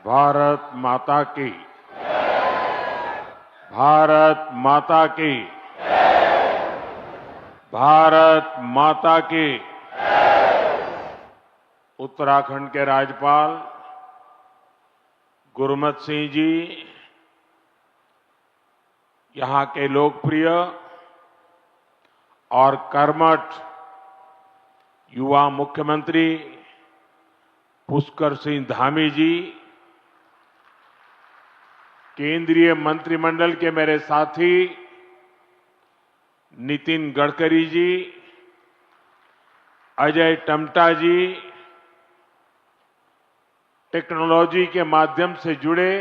भारत माता की, भारत माता की, भारत माता की। उत्तराखंड के राज्यपाल गुरमत सिंह जी, यहां के लोकप्रिय और कर्मठ युवा मुख्यमंत्री पुष्कर सिंह धामी जी, केंद्रीय मंत्रिमंडल के मेरे साथी नितिन गडकरी जी, अजय टम्टा जी, टेक्नोलॉजी के माध्यम से जुड़े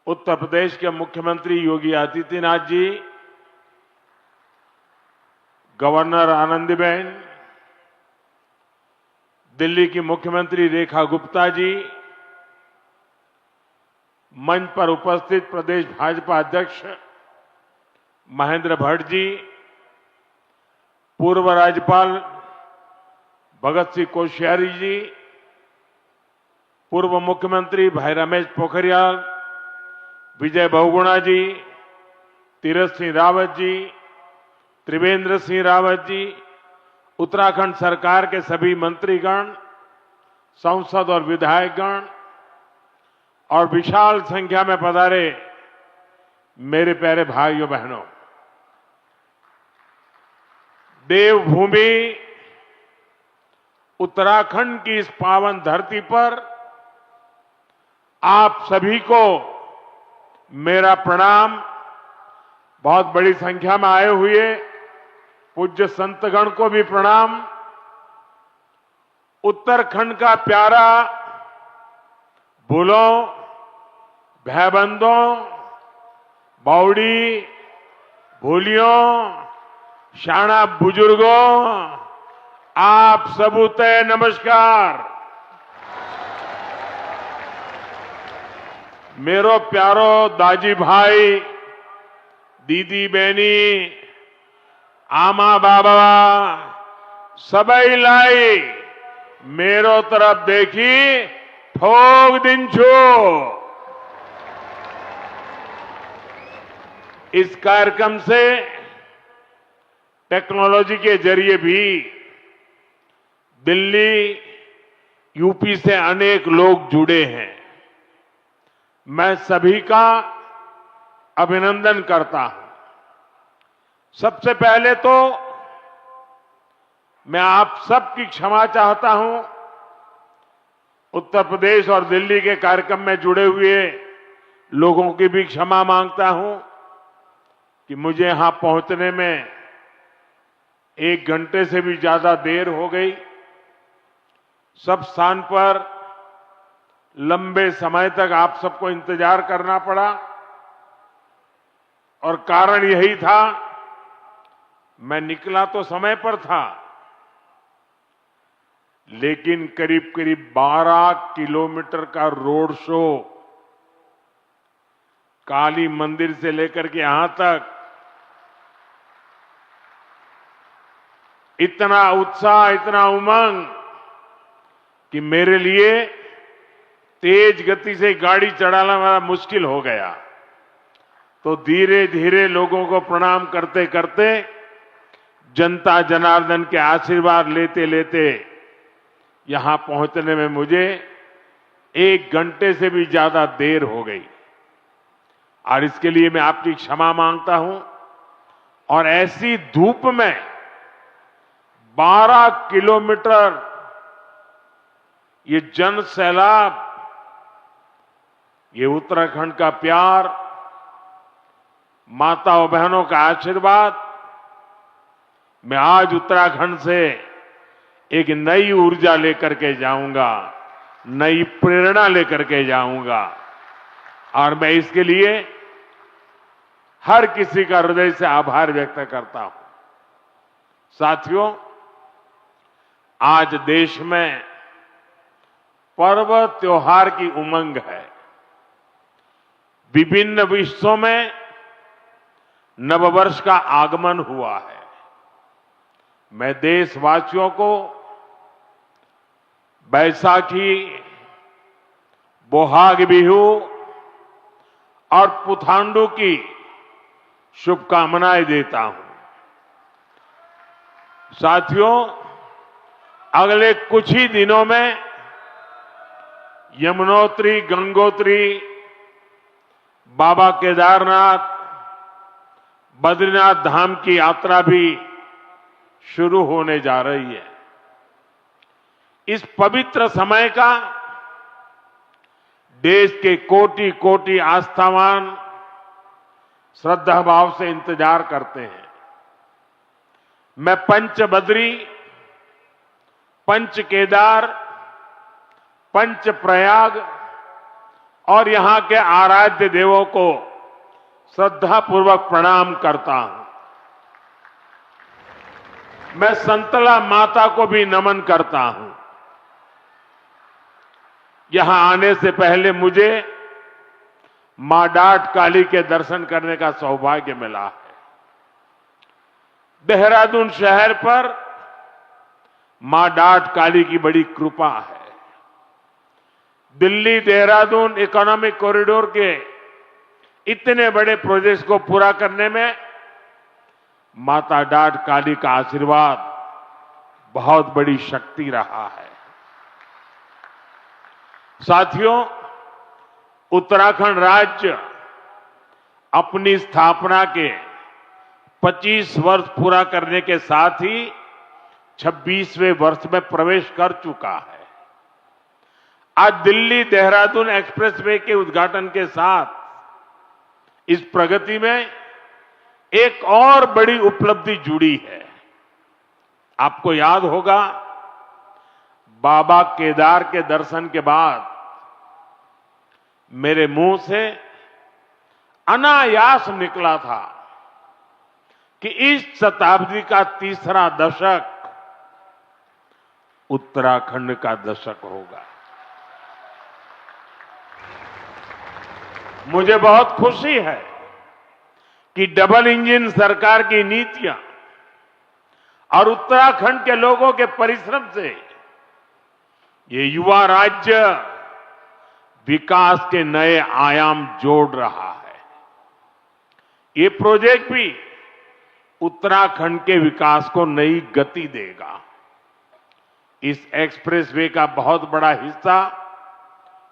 उत्तर प्रदेश के मुख्यमंत्री योगी आदित्यनाथ जी, गवर्नर आनंदीबेन, दिल्ली की मुख्यमंत्री रेखा गुप्ता जी, मंच पर उपस्थित प्रदेश भाजपा अध्यक्ष महेंद्र भट्ट जी, पूर्व राज्यपाल भगत सिंह कोश्यारी जी, पूर्व मुख्यमंत्री भाई रमेश पोखरियाल, विजय बहुगुणा जी, तीरथ सिंह रावत जी, त्रिवेंद्र सिंह रावत जी, उत्तराखंड सरकार के सभी मंत्रीगण, सांसद और विधायकगण और विशाल संख्या में पधारे मेरे प्यारे भाइयों बहनों, देवभूमि उत्तराखंड की इस पावन धरती पर आप सभी को मेरा प्रणाम। बहुत बड़ी संख्या में आए हुए पूज्य संतगण को भी प्रणाम। उत्तराखंड का प्यारा भूलों, भैबंदों, बावड़ी, भूलियों, शाना बुजुर्गों, आप सबूते नमस्कार। मेरो प्यारो दाजी भाई, दीदी बहनी, आमा बाबा सबई लाई मेरो तरफ देखी ठोक दिन छो। इस कार्यक्रम से टेक्नोलॉजी के जरिए भी दिल्ली, यूपी से अनेक लोग जुड़े हैं। मैं सभी का अभिनंदन करता हूं। सबसे पहले तो मैं आप सबकी क्षमा चाहता हूं। उत्तर प्रदेश और दिल्ली के कार्यक्रम में जुड़े हुए लोगों की भी क्षमा मांगता हूं कि मुझे यहां पहुंचने में 1 घंटे से भी ज्यादा देर हो गई। सब स्थान पर लंबे समय तक आप सबको इंतजार करना पड़ा और कारण यही था, मैं निकला तो समय पर था, लेकिन करीब करीब 12 किलोमीटर का रोड शो काली मंदिर से लेकर के यहां तक, इतना उत्साह, इतना उमंग कि मेरे लिए तेज गति से गाड़ी चलाना बड़ा मुश्किल हो गया। तो धीरे धीरे लोगों को प्रणाम करते करते, जनता जनार्दन के आशीर्वाद लेते लेते यहां पहुंचने में मुझे 1 घंटे से भी ज्यादा देर हो गई और इसके लिए मैं आपकी क्षमा मांगता हूं। और ऐसी धूप में 12 किलोमीटर ये जन सैलाब, ये उत्तराखंड का प्यार, माताओं बहनों का आशीर्वाद, मैं आज उत्तराखंड से एक नई ऊर्जा लेकर के जाऊंगा, नई प्रेरणा लेकर के जाऊंगा और मैं इसके लिए हर किसी का हृदय से आभार व्यक्त करता हूं। साथियों, आज देश में पर्व त्योहार की उमंग है। विभिन्न विश्वों में नववर्ष का आगमन हुआ है। मैं देशवासियों को बैसाखी, बोहाग बिहू और पुथांडु की शुभकामनाएं देता हूं। साथियों, अगले कुछ ही दिनों में यमुनोत्री, गंगोत्री, बाबा केदारनाथ, बद्रीनाथ धाम की यात्रा भी शुरू होने जा रही है। इस पवित्र समय का देश के कोटि कोटि आस्थावान श्रद्धा भाव से इंतजार करते हैं। मैं पंच बद्री, पंच केदार, पंच प्रयाग और यहां के आराध्य देवों को श्रद्धापूर्वक प्रणाम करता हूं। मैं संतला माता को भी नमन करता हूं। यहां आने से पहले मुझे मां डाट काली के दर्शन करने का सौभाग्य मिला है। देहरादून शहर पर मां डाट काली की बड़ी कृपा है। दिल्ली देहरादून इकोनॉमिक कॉरिडोर के इतने बड़े प्रोजेक्ट्स को पूरा करने में माता डाट काली का आशीर्वाद बहुत बड़ी शक्ति रहा है। साथियों, उत्तराखंड राज्य अपनी स्थापना के 25 वर्ष पूरा करने के साथ ही 26वें वर्ष में प्रवेश कर चुका है। आज दिल्ली देहरादून एक्सप्रेसवे के उद्घाटन के साथ इस प्रगति में एक और बड़ी उपलब्धि जुड़ी है। आपको याद होगा, बाबा केदार के दर्शन के बाद मेरे मुंह से अनायास निकला था कि इस शताब्दी का तीसरा दशक उत्तराखंड का दशक होगा। मुझे बहुत खुशी है कि डबल इंजन सरकार की नीतियां और उत्तराखंड के लोगों के परिश्रम से ये युवा राज्य विकास के नए आयाम जोड़ रहा है। ये प्रोजेक्ट भी उत्तराखंड के विकास को नई गति देगा। इस एक्सप्रेसवे का बहुत बड़ा हिस्सा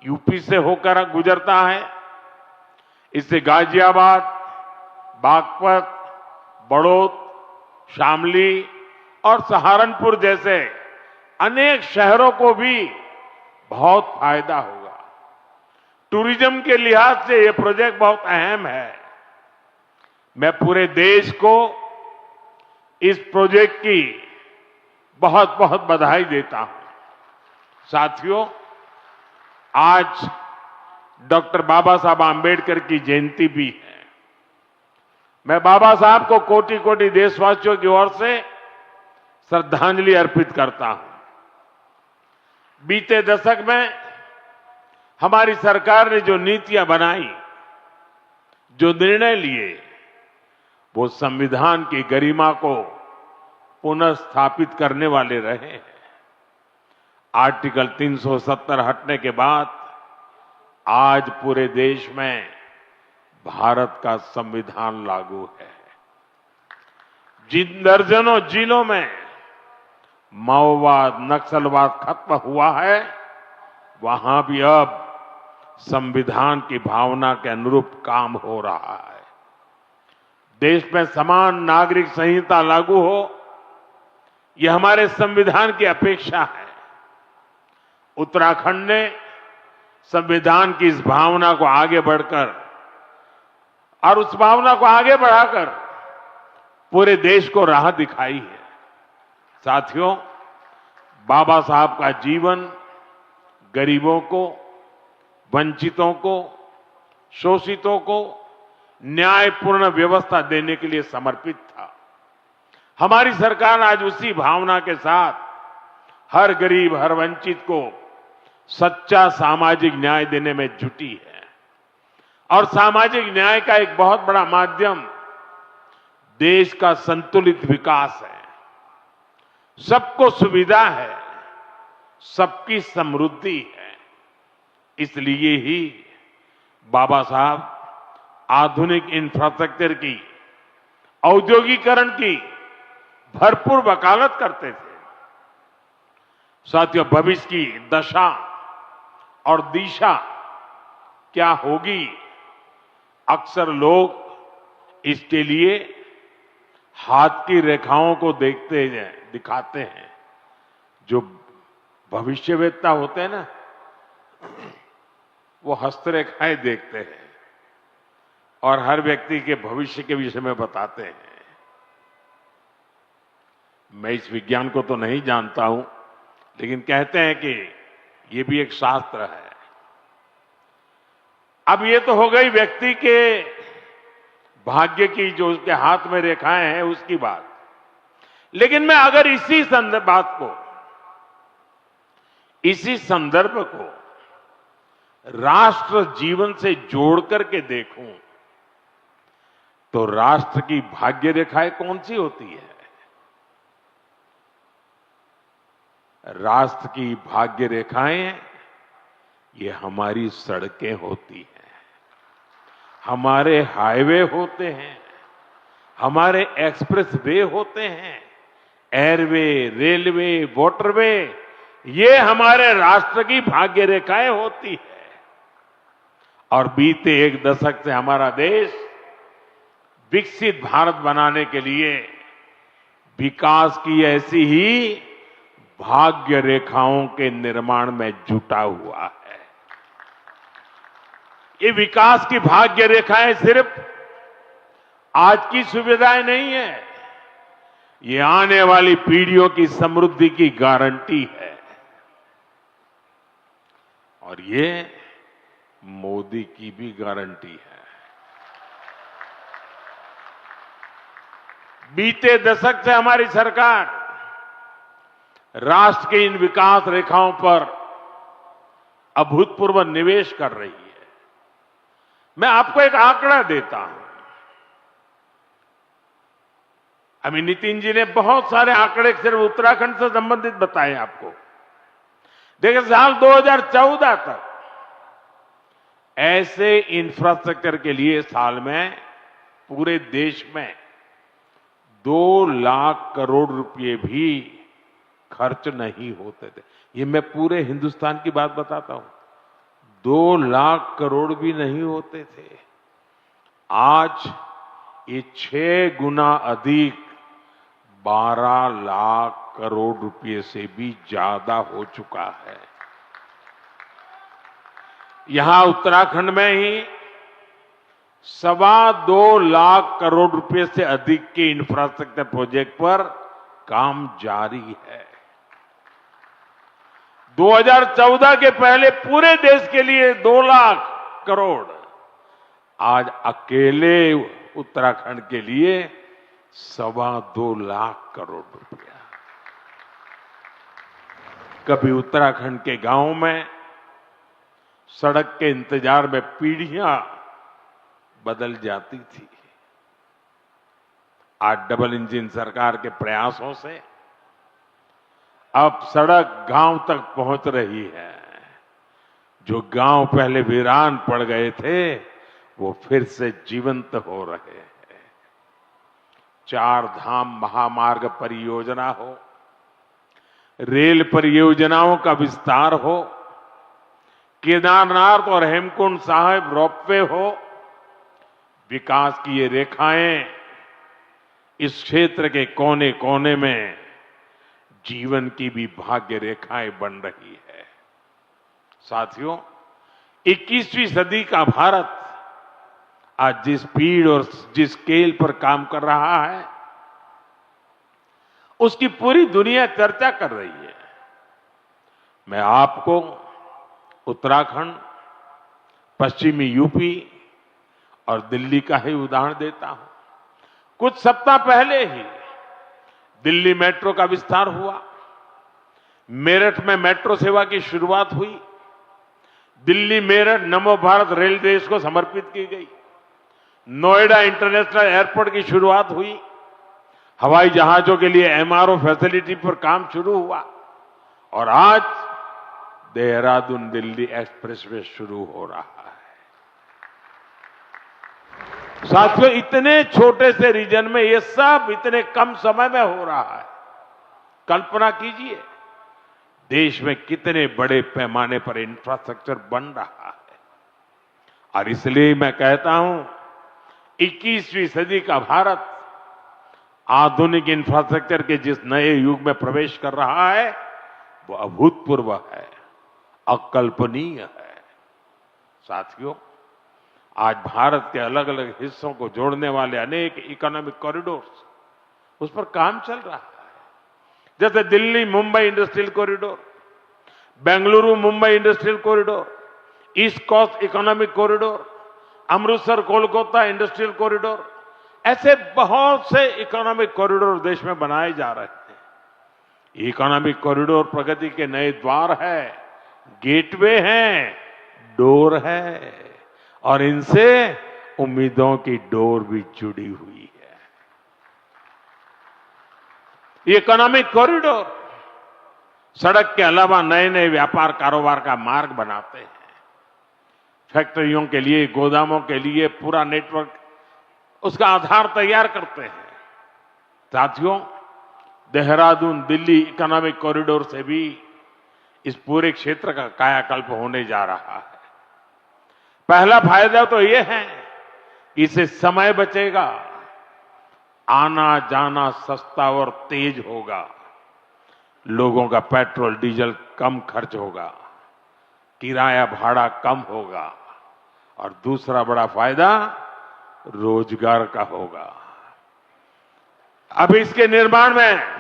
यूपी से होकर गुजरता है। इससे गाजियाबाद, बागपत, बड़ौद, शामली और सहारनपुर जैसे अनेक शहरों को भी बहुत फायदा होगा। टूरिज्म के लिहाज से यह प्रोजेक्ट बहुत अहम है। मैं पूरे देश को इस प्रोजेक्ट की बहुत बहुत बधाई देता हूं। साथियों, आज डॉक्टर बाबा साहब आंबेडकर की जयंती भी है। मैं बाबा साहब को कोटि कोटि देशवासियों की ओर से श्रद्धांजलि अर्पित करता हूं। बीते दशक में हमारी सरकार ने जो नीतियां बनाई, जो निर्णय लिए, वो संविधान की गरिमा को पुनः स्थापित करने वाले रहे हैं। आर्टिकल 370 हटने के बाद आज पूरे देश में भारत का संविधान लागू है। जिन दर्जनों जिलों में माओवाद, नक्सलवाद खत्म हुआ है, वहां भी अब संविधान की भावना के अनुरूप काम हो रहा है। देश में समान नागरिक संहिता लागू हो, यह हमारे संविधान की अपेक्षा है। उत्तराखंड ने संविधान की इस भावना को आगे बढ़कर और उस भावना को आगे बढ़ाकर पूरे देश को राह दिखाई है। साथियों, बाबा साहब का जीवन गरीबों को, वंचितों को, शोषितों को न्यायपूर्ण व्यवस्था देने के लिए समर्पित था। हमारी सरकार आज उसी भावना के साथ हर गरीब, हर वंचित को सच्चा सामाजिक न्याय देने में जुटी है। और सामाजिक न्याय का एक बहुत बड़ा माध्यम देश का संतुलित विकास है। सबको सुविधा है, सबकी समृद्धि है। इसलिए ही बाबा साहब आधुनिक इंफ्रास्ट्रक्चर की, औद्योगिकरण की भरपूर वकालत करते थे। साथियों, भविष्य की दशा और दिशा क्या होगी, अक्सर लोग इसके लिए हाथ की रेखाओं को दिखाते हैं। जो भविष्यवेत्ता होते हैं ना, वो हस्तरेखाएं देखते हैं और हर व्यक्ति के भविष्य के विषय में बताते हैं। मैं इस विज्ञान को तो नहीं जानता हूं, लेकिन कहते हैं कि ये भी एक शास्त्र है। अब ये तो हो गई व्यक्ति के भाग्य की, जो उसके हाथ में रेखाएं हैं उसकी बात। लेकिन मैं अगर इसी संदर्भ को राष्ट्र जीवन से जोड़ करके देखूं, तो राष्ट्र की भाग्य रेखाएं कौन सी होती है? राष्ट्र की भाग्य रेखाएं ये हमारी सड़कें होती हैं, हमारे हाईवे होते हैं, हमारे एक्सप्रेस वे होते हैं, एयरवे, रेलवे, वाटरवे, ये हमारे राष्ट्र की भाग्य रेखाएं होती है। और बीते एक दशक से हमारा देश विकसित भारत बनाने के लिए विकास की ऐसी ही भाग्य रेखाओं के निर्माण में जुटा हुआ है। ये विकास की भाग्य रेखाएं सिर्फ आज की सुविधाएं नहीं है, ये आने वाली पीढ़ियों की समृद्धि की गारंटी है। और ये मोदी की भी गारंटी है। बीते दशक से हमारी सरकार राष्ट्र के इन विकास रेखाओं पर अभूतपूर्व निवेश कर रही है। मैं आपको एक आंकड़ा देता हूं। अभी नितिन जी ने बहुत सारे आंकड़े सिर्फ उत्तराखंड से संबंधित बताए आपको। देखिए, साल 2014 तक ऐसे इंफ्रास्ट्रक्चर के लिए साल में पूरे देश में 2 लाख करोड़ रुपए भी खर्च नहीं होते थे। ये मैं पूरे हिंदुस्तान की बात बताता हूं। 2 लाख करोड़ भी नहीं होते थे। आज ये 6 गुना अधिक 12 लाख करोड़ रुपए से भी ज्यादा हो चुका है। यहां उत्तराखंड में ही 2.25 लाख करोड़ रुपए से अधिक के इंफ्रास्ट्रक्चर प्रोजेक्ट पर काम जारी है। 2014 के पहले पूरे देश के लिए 2 लाख करोड़, आज अकेले उत्तराखंड के लिए 2.25 लाख करोड़ रुपया। कभी उत्तराखंड के गांव में सड़क के इंतजार में पीढ़ियां बदल जाती थी। आज डबल इंजन सरकार के प्रयासों से अब सड़क गांव तक पहुंच रही है। जो गांव पहले वीरान पड़ गए थे, वो फिर से जीवंत हो रहे हैं। 4 धाम महामार्ग परियोजना हो, रेल परियोजनाओं का विस्तार हो, केदारनाथ और हेमकुंड साहिब रोपवे हो, विकास की ये रेखाएं इस क्षेत्र के कोने कोने में जीवन की भी भाग्य रेखाएं बन रही है। साथियों, 21वीं सदी का भारत आज जिस स्पीड और जिस स्केल पर काम कर रहा है, उसकी पूरी दुनिया चर्चा कर रही है। मैं आपको उत्तराखंड, पश्चिमी यूपी और दिल्ली का ही उदाहरण देता हूं। कुछ सप्ताह पहले ही दिल्ली मेट्रो का विस्तार हुआ। मेरठ में मेट्रो सेवा की शुरुआत हुई। दिल्ली मेरठ नमो भारत रेल देश को समर्पित की गई। नोएडा इंटरनेशनल एयरपोर्ट की शुरुआत हुई। हवाई जहाजों के लिए एमआरओ फैसिलिटी पर काम शुरू हुआ। और आज देहरादून दिल्ली एक्सप्रेसवे शुरू हो रहा है। साथियों, इतने छोटे से रीजन में ये सब इतने कम समय में हो रहा है। कल्पना कीजिए देश में कितने बड़े पैमाने पर इंफ्रास्ट्रक्चर बन रहा है। और इसलिए मैं कहता हूं 21वीं सदी का भारत आधुनिक इंफ्रास्ट्रक्चर के जिस नए युग में प्रवेश कर रहा है वो अभूतपूर्व है, अकल्पनीय है। साथियों, आज भारत के अलग अलग हिस्सों को जोड़ने वाले अनेक इकोनॉमिक कॉरिडोर्स उस पर काम चल रहा है। जैसे Delhi Mumbai industrial corridor, Bengaluru Mumbai industrial corridor, east coast economic corridor, Amritsar Kolkata industrial corridor, ऐसे बहुत से इकोनॉमिक कॉरिडोर देश में बनाए जा रहे हैं। इकोनॉमिक कॉरिडोर प्रगति के नए द्वार है, गेटवे हैं, डोर है, और इनसे उम्मीदों की डोर भी जुड़ी हुई है। इकोनॉमिक कॉरिडोर सड़क के अलावा नए नए व्यापार कारोबार का मार्ग बनाते हैं। फैक्ट्रियों के लिए, गोदामों के लिए पूरा नेटवर्क, उसका आधार तैयार करते हैं। साथियों, देहरादून दिल्ली इकोनॉमिक कॉरिडोर से भी इस पूरे क्षेत्र का कायाकल्प होने जा रहा है। पहला फायदा तो यह है कि इससे समय बचेगा, आना जाना सस्ता और तेज होगा, लोगों का पेट्रोल डीजल कम खर्च होगा, किराया भाड़ा कम होगा, और दूसरा बड़ा फायदा रोजगार का होगा। अब इसके निर्माण में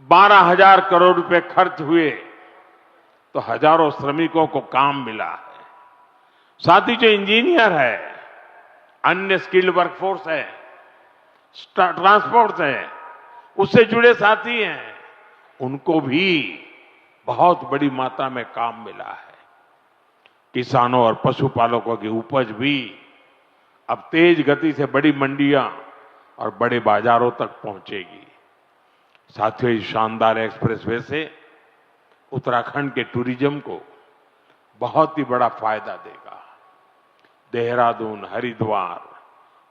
12,000 करोड़ रुपए खर्च हुए तो हजारों श्रमिकों को काम मिला है। साथ ही जो इंजीनियर है, अन्य स्किल्ड वर्कफोर्स है, ट्रांसपोर्ट है, उससे जुड़े साथी हैं, उनको भी बहुत बड़ी मात्रा में काम मिला है। किसानों और पशुपालकों की उपज भी अब तेज गति से बड़ी मंडियां और बड़े बाजारों तक पहुंचेगी। साथियों, इस शानदार एक्सप्रेसवे से उत्तराखंड के टूरिज्म को बहुत ही बड़ा फायदा देगा। देहरादून, हरिद्वार,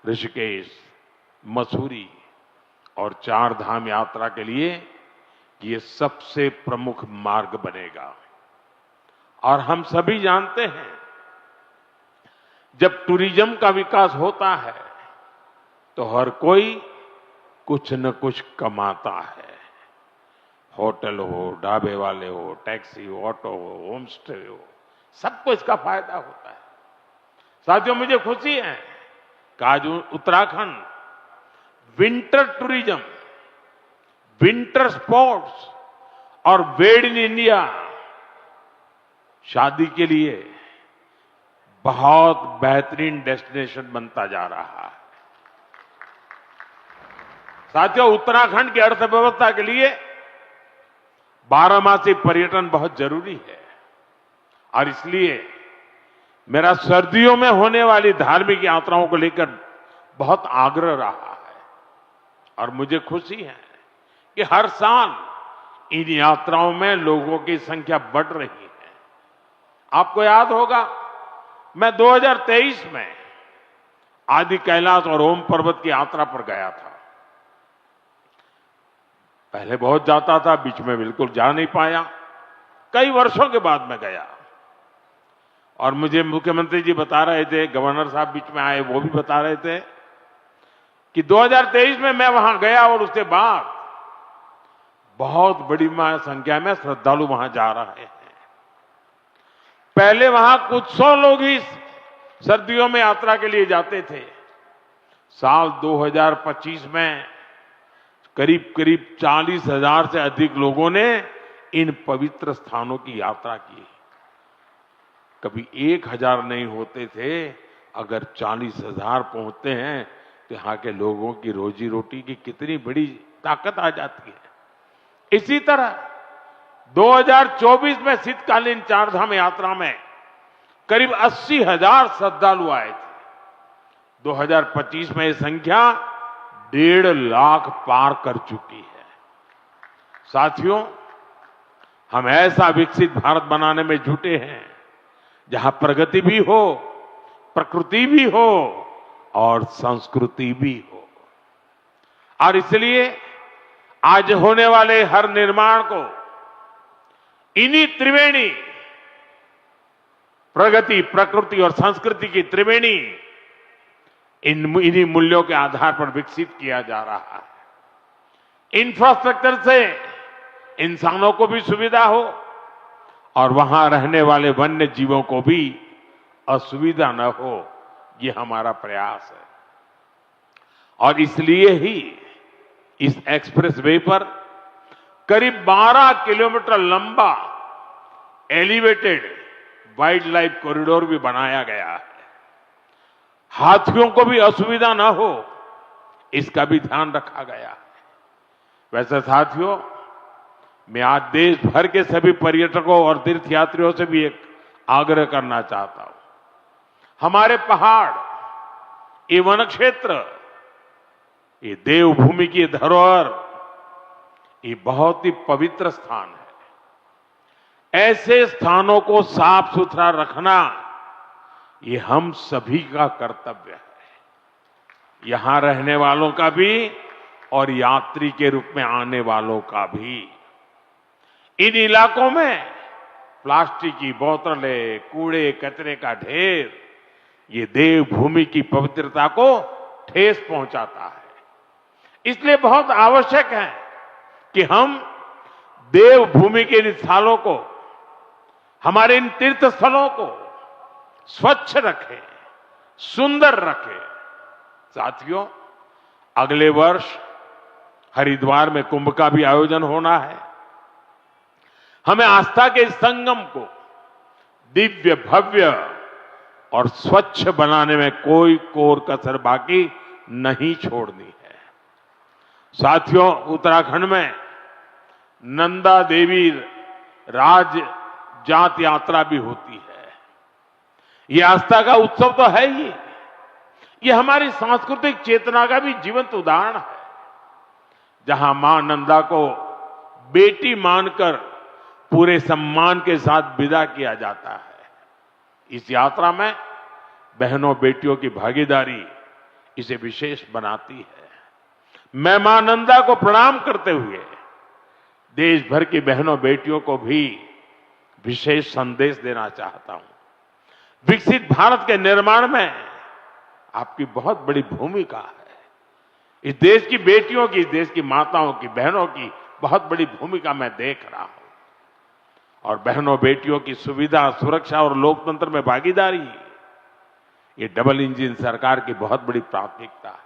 ऋषिकेश, मसूरी और 4 धाम यात्रा के लिए ये सबसे प्रमुख मार्ग बनेगा। और हम सभी जानते हैं, जब टूरिज्म का विकास होता है तो हर कोई कुछ न कुछ कमाता है। होटल हो, ढाबे वाले हो, टैक्सी हो, ऑटो हो, होम स्टे हो, सबको इसका फायदा होता है। साथियों, मुझे खुशी है कि आज Uttarakhand winter tourism, winter sports और मेड इन इंडिया शादी के लिए बहुत बेहतरीन डेस्टिनेशन बनता जा रहा है। साथियों, उत्तराखंड की अर्थव्यवस्था के लिए 12मासी पर्यटन बहुत जरूरी है, और इसलिए मेरा सर्दियों में होने वाली धार्मिक यात्राओं को लेकर बहुत आग्रह रहा है। और मुझे खुशी है कि हर साल इन यात्राओं में लोगों की संख्या बढ़ रही है। आपको याद होगा, मैं 2023 में आदि कैलाश और ओम पर्वत की यात्रा पर गया था। पहले बहुत जाता था, बीच में बिल्कुल जा नहीं पाया, कई वर्षों के बाद मैं गया। और मुझे मुख्यमंत्री जी बता रहे थे, गवर्नर साहब बीच में आए, वो भी बता रहे थे कि 2023 में मैं वहां गया और उसके बाद बहुत बड़ी संख्या में श्रद्धालु वहां जा रहे हैं। पहले वहां कुछ 100 लोग ही सर्दियों में यात्रा के लिए जाते थे। साल 2025 में करीब करीब 40,000 से अधिक लोगों ने इन पवित्र स्थानों की यात्रा की। कभी 1,000 नहीं होते थे, अगर 40,000 पहुंचते हैं तो यहां के लोगों की रोजी रोटी की कितनी बड़ी ताकत आ जाती है। इसी तरह 2024 में शीतकालीन 4 धाम यात्रा में करीब 80,000 श्रद्धालु आए थे। 2025 में यह संख्या 1.5 लाख पार कर चुकी है। साथियों, हम ऐसा विकसित भारत बनाने में जुटे हैं जहां प्रगति भी हो, प्रकृति भी हो और संस्कृति भी हो। और इसलिए आज होने वाले हर निर्माण को इन्हीं त्रिवेणी, प्रगति, प्रकृति और संस्कृति की त्रिवेणी, इन्हीं मूल्यों के आधार पर विकसित किया जा रहा है। इंफ्रास्ट्रक्चर से इंसानों को भी सुविधा हो और वहां रहने वाले वन्य जीवों को भी असुविधा न हो, ये हमारा प्रयास है। और इसलिए ही इस एक्सप्रेस वे पर करीब 12 किलोमीटर लंबा एलिवेटेड वाइल्ड लाइफ कॉरिडोर भी बनाया गया है। हाथियों को भी असुविधा न हो, इसका भी ध्यान रखा गया है। वैसे साथियों, मैं आज देश भर के सभी पर्यटकों और तीर्थयात्रियों से भी एक आग्रह करना चाहता हूं। हमारे पहाड़, ये वन क्षेत्र, ये देवभूमि की धरोहर, ये बहुत ही पवित्र स्थान है। ऐसे स्थानों को साफ सुथरा रखना, ये हम सभी का कर्तव्य है। यहां रहने वालों का भी और यात्री के रूप में आने वालों का भी। इन इलाकों में प्लास्टिक की बोतलें, कूड़े कचरे का ढेर, ये देवभूमि की पवित्रता को ठेस पहुंचाता है। इसलिए बहुत आवश्यक है कि हम देवभूमि के इन स्थलों को, हमारे इन तीर्थ स्थलों को स्वच्छ रखें, सुंदर रखें। साथियों, अगले वर्ष हरिद्वार में कुंभ का भी आयोजन होना है। हमें आस्था के संगम को दिव्य, भव्य और स्वच्छ बनाने में कोई कोर कसर बाकी नहीं छोड़नी है। साथियों, उत्तराखंड में नंदा देवी राज जात यात्रा भी होती है। ये आस्था का उत्सव तो है ही, ये हमारी सांस्कृतिक चेतना का भी जीवंत उदाहरण है, जहां मां नंदा को बेटी मानकर पूरे सम्मान के साथ विदा किया जाता है। इस यात्रा में बहनों बेटियों की भागीदारी इसे विशेष बनाती है। मैं मां नंदा को प्रणाम करते हुए देश भर की बहनों बेटियों को भी विशेष संदेश देना चाहता हूं। विकसित भारत के निर्माण में आपकी बहुत बड़ी भूमिका है। इस देश की बेटियों की, इस देश की माताओं की, बहनों की बहुत बड़ी भूमिका मैं देख रहा हूं। और बहनों बेटियों की सुविधा, सुरक्षा और लोकतंत्र में भागीदारी, ये डबल इंजन सरकार की बहुत बड़ी प्राथमिकता है।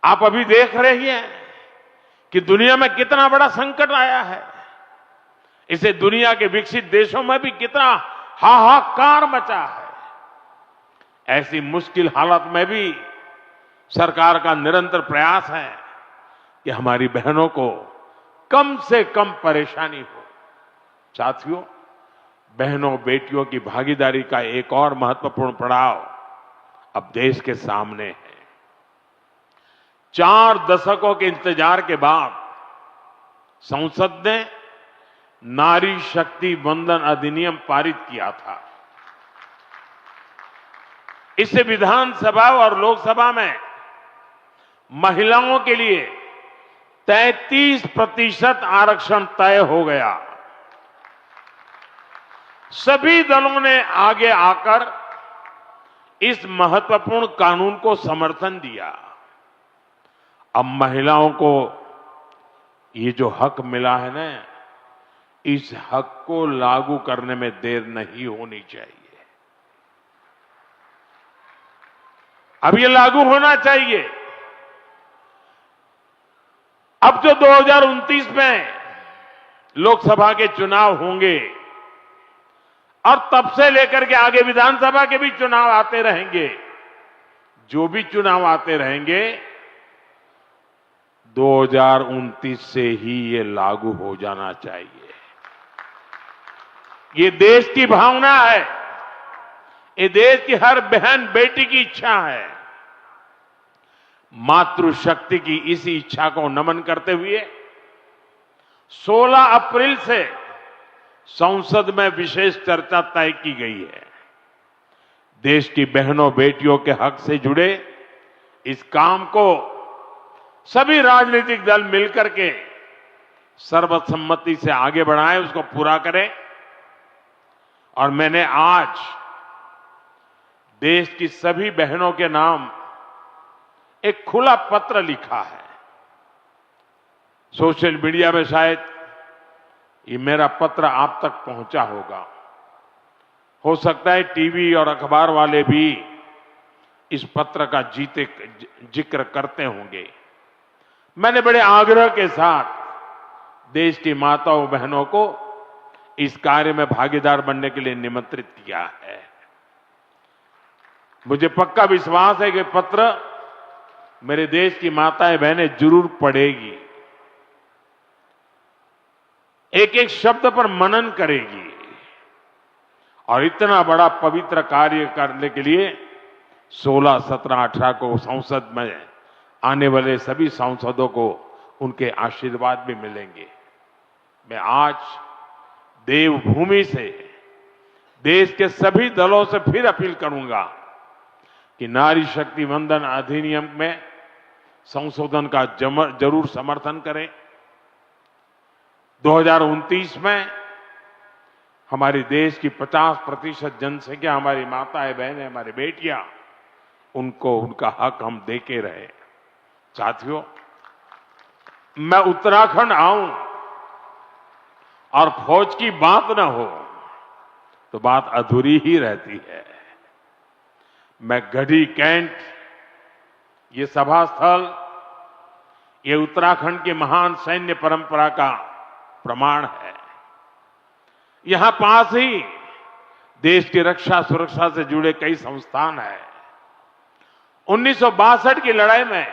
आप अभी देख रहे हैं कि दुनिया में कितना बड़ा संकट आया है। इसे दुनिया के विकसित देशों में भी कितना हाहाकार मचा है। ऐसी मुश्किल हालत में भी सरकार का निरंतर प्रयास है कि हमारी बहनों को कम से कम परेशानी हो। साथियों, बहनों बेटियों की भागीदारी का एक और महत्वपूर्ण पड़ाव अब देश के सामने है। 4 दशकों के इंतजार के बाद संसद ने नारी शक्ति वंदन अधिनियम पारित किया था। इससे विधानसभा और लोकसभा में महिलाओं के लिए 33% आरक्षण तय हो गया। सभी दलों ने आगे आकर इस महत्वपूर्ण कानून को समर्थन दिया। अब महिलाओं को ये जो हक मिला है ना, इस हक को लागू करने में देर नहीं होनी चाहिए। अब ये लागू होना चाहिए। अब जो 2029 में लोकसभा के चुनाव होंगे और तब से लेकर के आगे विधानसभा के भी चुनाव आते रहेंगे, जो भी चुनाव आते रहेंगे, 2029 से ही ये लागू हो जाना चाहिए। ये देश की भावना है, ये देश की हर बहन बेटी की इच्छा है। मातृशक्ति की इसी इच्छा को नमन करते हुए 16 अप्रैल से संसद में विशेष चर्चा तय की गई है। देश की बहनों बेटियों के हक से जुड़े इस काम को सभी राजनीतिक दल मिलकर के सर्वसम्मति से आगे बढ़ाएं, उसको पूरा करें। और मैंने आज देश की सभी बहनों के नाम एक खुला पत्र लिखा है। सोशल मीडिया में शायद ये मेरा पत्र आप तक पहुंचा होगा। हो सकता है टीवी और अखबार वाले भी इस पत्र का जिक्र करते होंगे। मैंने बड़े आग्रह के साथ देश की माताओं बहनों को इस कार्य में भागीदार बनने के लिए निमंत्रित किया है। मुझे पक्का विश्वास है कि पत्र मेरे देश की माताएं बहनें जरूर पढ़ेगी, एक एक शब्द पर मनन करेगी और इतना बड़ा पवित्र कार्य करने के लिए 16, 17, 18 को संसद में आने वाले सभी सांसदों को उनके आशीर्वाद भी मिलेंगे। मैं आज देवभूमि से देश के सभी दलों से फिर अपील करूंगा कि नारी शक्ति वंदन अधिनियम में संशोधन का जरूर समर्थन करें। 2029 में हमारे देश की 50% जनसंख्या हमारी माताएं बहनें हमारी बेटियां, उनको उनका हक हम देके रहे। साथियों, मैं उत्तराखंड आऊं और फौज की बात न हो तो बात अधूरी ही रहती है। मैं गढ़ी कैंट, ये सभा स्थल, ये उत्तराखंड की महान सैन्य परंपरा का प्रमाण है। यहां पास ही देश की रक्षा सुरक्षा से जुड़े कई संस्थान हैं। 1962 की लड़ाई में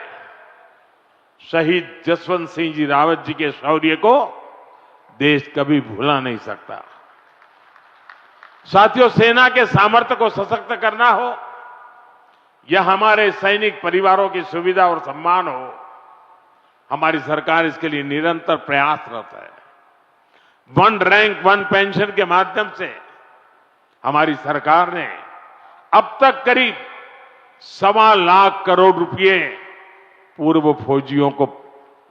शहीद जसवंत सिंह जी रावत जी के शौर्य को देश कभी भुला नहीं सकता। साथियों, सेना के सामर्थ्य को सशक्त करना हो या हमारे सैनिक परिवारों की सुविधा और सम्मान हो, हमारी सरकार इसके लिए निरंतर प्रयासरत है। वन रैंक वन पेंशन के माध्यम से हमारी सरकार ने अब तक करीब 1.25 लाख करोड़ रुपए पूर्व फौजियों को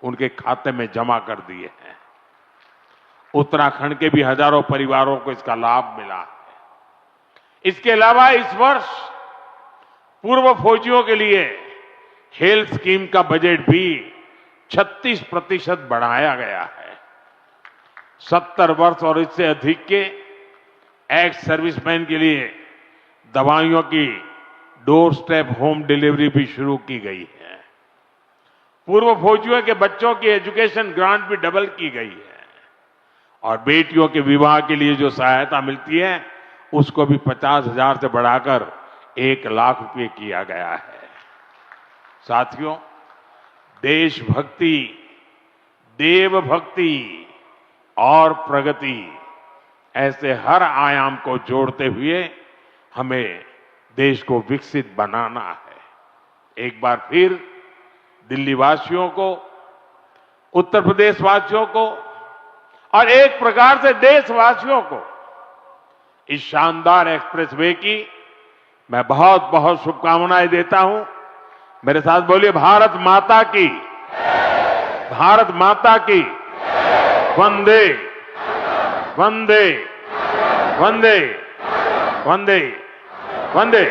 उनके खाते में जमा कर दिए हैं। उत्तराखंड के भी हजारों परिवारों को इसका लाभ मिला है। इसके अलावा इस वर्ष पूर्व फौजियों के लिए हेल्थ स्कीम का बजट भी 36% बढ़ाया गया है। 70 वर्ष और इससे अधिक के एक्स सर्विसमैन के लिए दवाइयों की डोर स्टेप होम डिलीवरी भी शुरू की गई है। पूर्व फौजियों के बच्चों की एजुकेशन ग्रांट भी डबल की गई है और बेटियों के विवाह के लिए जो सहायता मिलती है उसको भी 50,000 से बढ़ाकर 1 लाख रुपए किया गया है। साथियों, देशभक्ति, देवभक्ति और प्रगति, ऐसे हर आयाम को जोड़ते हुए हमें देश को विकसित बनाना है। एक बार फिर दिल्ली वासियों को, उत्तर प्रदेश वासियों को और एक प्रकार से देशवासियों को इस शानदार एक्सप्रेसवे की मैं बहुत बहुत शुभकामनाएं देता हूं। मेरे साथ बोलिए, भारत माता की, भारत माता की, वंदे वंदे वंदे वंदे वंदे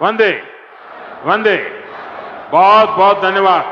वंदे वंदे। बहुत बहुत धन्यवाद।